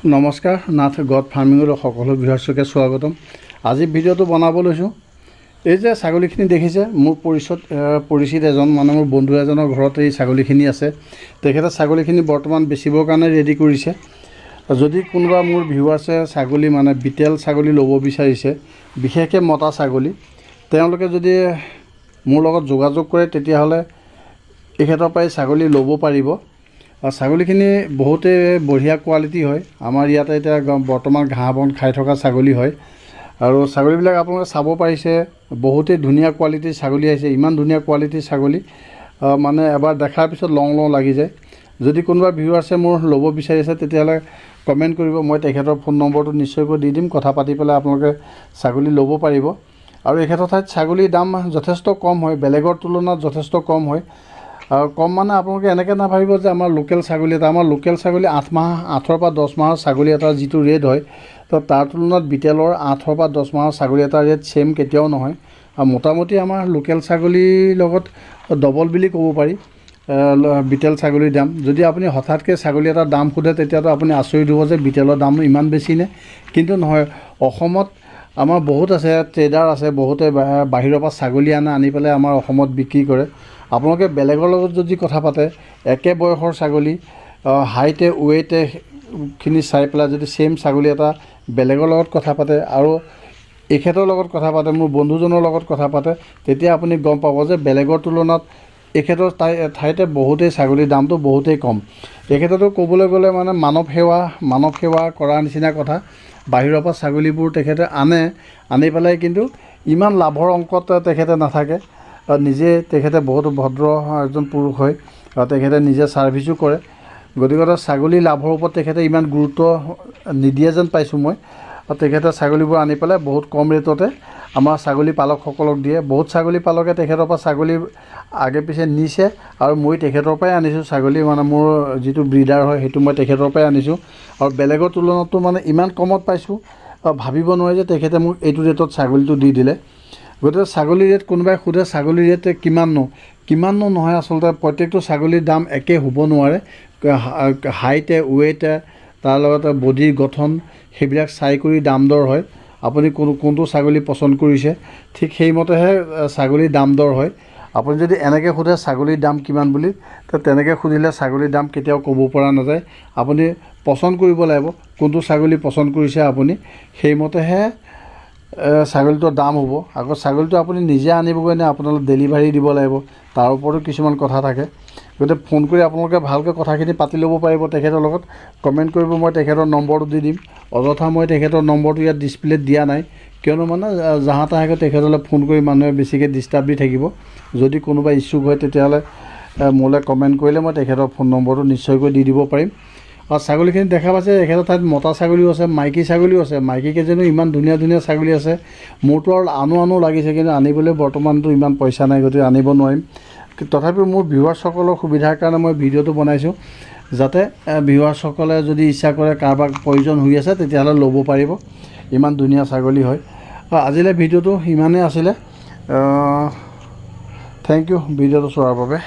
নমস্কাৰ নাথ গড ফাৰ্মিঙলৈ সকলো ভিউৱাৰ্ছকে স্বাগতম। আজি ভিডিঅ'টো বনাব লৈছোঁ। এই যে ছাগলীখিনি দেখিছে, মোৰ পৰিচিত এজন মানে মোৰ বন্ধু এজনৰ ঘৰত এই ছাগলীখিনি আছে। তেখেতে ছাগলীখিনি বৰ্তমান বেচিবৰ কাৰণে ৰেডি কৰিছে। যদি কোনোবা মোৰ ভিউৱাৰ্ছে ছাগলী মানে বিটেল ছাগলী ল'ব বিচাৰিছে, বিশেষকৈ মতা ছাগলী, তেওঁলোকে যদি মোৰ লগত যোগাযোগ কৰে তেতিয়াহ'লে এখেতৰ পৰাই ছাগলী ল'ব পাৰিব। আৰু ছাগলীখিনি বহুতেই বঢ়িয়া কোৱালিটি হয়। আমাৰ ইয়াতে এতিয়া বৰ্তমান ঘাঁহ বন খাই থকা ছাগলী হয়। আৰু ছাগলীবিলাক আপোনালোকে চাব পাৰিছে, বহুতেই ধুনীয়া কোৱালিটিৰ ছাগলী আহিছে। ইমান ধুনীয়া কোৱালিটিৰ ছাগলী মানে এবাৰ দেখাৰ পিছত লওঁ লাগি যায়। যদি কোনোবা ভিউৱাৰ্ছে মোৰ ল'ব বিচাৰিছে তেতিয়াহ'লে কমেণ্ট কৰিব, মই তেখেতৰ ফোন নম্বৰটো নিশ্চয়কৈ দি দিম। কথা পাতি পেলাই আপোনালোকে ছাগলী ল'ব পাৰিব। আৰু এখেতৰ ঠাইত ছাগলীৰ দাম যথেষ্ট কম হয়, বেলেগৰ তুলনাত যথেষ্ট কম হয়। আৰু কম মানে আপোনালোকে এনেকৈ নাভাবিব যে আমাৰ লোকেল ছাগলী এটা, আমাৰ লোকেল ছাগলী 8 পৰা 10 মাহৰ ছাগলী এটাৰ যিটো ৰেট হয়, তো তাৰ তুলনাত বিটেলৰ 8 পৰা 10 মাহৰ ছাগলী এটাৰ ৰেট ছেম কেতিয়াও নহয়। আৰু মোটামুটি আমাৰ লোকেল ছাগলীৰ লগত ডবল বুলি ক'ব পাৰি বিটেল ছাগলীৰ দাম। যদি আপুনি হঠাৎকৈ ছাগলী এটাৰ দাম সোধে তেতিয়াতো আপুনি আচৰিত হ'ব যে বিটেলৰ দাম ইমান বেছি নে। কিন্তু নহয়, অসমত আমাৰ বহুত আছে, ট্ৰেডাৰ আছে, বহুতে বাহিৰৰ পৰা ছাগলী আনি পেলাই আমাৰ অসমত বিক্ৰী কৰে। আপোনালোকে বেলেগৰ লগত যদি কথা পাতে, একে বয়সৰ ছাগলী হাইটে ৱেইটেখিনি চাই পেলাই যদি ছেম ছাগলী এটা বেলেগৰ লগত কথা পাতে আৰু এখেতৰ লগত কথা পাতে, মোৰ বন্ধুজনৰ লগত কথা পাতে, তেতিয়া আপুনি গম পাব যে বেলেগৰ তুলনাত এখেতৰ ঠাইতে বহুতেই ছাগলীৰ দামটো বহুতেই কম। তেখেততো ক'বলৈ গ'লে মানে মানৱ সেৱা কৰাৰ নিচিনা কথা। বাহিৰৰ পৰা ছাগলীবোৰ তেখেতে আনি পেলাই কিন্তু ইমান লাভৰ অংকত তেখেতে নাথাকে। তেখেতে বহুত ভদ্ৰ এজন পুৰুষ হয় আৰু তেখেতে নিজে ছাৰ্ভিচো কৰে। গতিকে ছাগলী লাভৰ ওপৰত তেখেতে ইমান গুৰুত্ব নিদিয়ে যেন পাইছোঁ মই। আৰু তেখেতে ছাগলীবোৰ আনি পেলাই বহুত কম ৰেটতে আমাৰ ছাগলী পালকসকলক দিয়ে। বহুত ছাগলী পালকে তেখেতৰ পৰা ছাগলী আগে পিছে নিছে আৰু মই তেখেতৰ পৰাই আনিছোঁ ছাগলী, মানে মোৰ যিটো ব্ৰিডাৰ হয় সেইটো মই তেখেতৰ পৰাই আনিছোঁ। আৰু বেলেগৰ তুলনাততো মানে ইমান কমত পাইছোঁ, ভাবিব নোৱাৰি যে তেখেতে মোক এইটো ৰেটত ছাগলীটো দি দিলে। গতিকে ছাগলীৰ ৰেট কোনোবাই সোধে ছাগলীৰ ৰেট কিমাননো নহয়, আচলতে প্ৰত্যেকটো ছাগলীৰ দাম একে হ'ব নোৱাৰে। হাইটে ৱেইটে তাৰ লগতে বডিৰ গঠন সেইবিলাক চাই কৰি দাম দৰ হয়। আপুনি কোনটো ছাগলী পচন্দ কৰিছে ঠিক সেইমতেহে ছাগলীৰ দাম দৰ হয়। আপুনি যদি এনেকৈ সোধে ছাগলীৰ দাম কিমান বুলি, তো তেনেকৈ সুধিলে ছাগলীৰ দাম কেতিয়াও ক'ব পৰা নাযায়। আপুনি পচন্দ কৰিব লাগিব, কোনটো ছাগলী পচন্দ কৰিছে আপুনি সেইমতেহে ছাগলীটোৰ দাম হ'ব। আকৌ ছাগলীটো আপুনি নিজে আনিবগৈ নে আপোনালোকে ডেলিভাৰী দিব লাগিব, তাৰ ওপৰতো কিছুমান কথা থাকে। গতিকে ফোন কৰি আপোনালোকে ভালকৈ কথাখিনি পাতি ল'ব পাৰিব তেখেতৰ লগত। কমেণ্ট কৰিব, মই তেখেতৰ নম্বৰটো দি দিম। অযথা মই তেখেতৰ নম্বৰটো ইয়াত ডিছপ্লেত দিয়া নাই, কিয়নো মানে জাহা তাহাকৈ তেখেতলৈ ফোন কৰি মানুহে বেছিকৈ ডিষ্টাৰ্ব দি থাকিব। যদি কোনোবা ইচ্ছুক হয় তেতিয়াহ'লে মোলৈ কমেণ্ট কৰিলে মই তেখেতৰ ফোন নম্বৰটো নিশ্চয়কৈ দি দিব পাৰিম। আৰু ছাগলীখিনি দেখা পাইছে, এখেতৰ ঠাইত মতা ছাগলীও আছে, মাইকী ছাগলীও আছে। মাইকী কেইজনীও ইমান ধুনীয়া ধুনীয়া ছাগলী আছে। মোৰতো আৰু আনো লাগিছে, কিন্তু আনিবলৈ বৰ্তমানতো ইমান পইচা নাই, গতিকে আনিব নোৱাৰিম। তথাপিও মোৰ ভিউৱাৰ্ছসকলৰ সুবিধাৰ কাৰণে মই ভিডিঅ'টো বনাইছোঁ, যাতে ভিউৱাৰ্ছসকলে যদি ইচ্ছা কৰে, কাৰোবাক প্ৰয়োজন হৈ আছে তেতিয়াহ'লে ল'ব পাৰিব। ইমান ধুনীয়া ছাগলী হয়। আজিলৈ ভিডিঅ'টো ইমানেই আছিলে। থেংক ইউ ভিডিঅ'টো চোৱাৰ বাবে।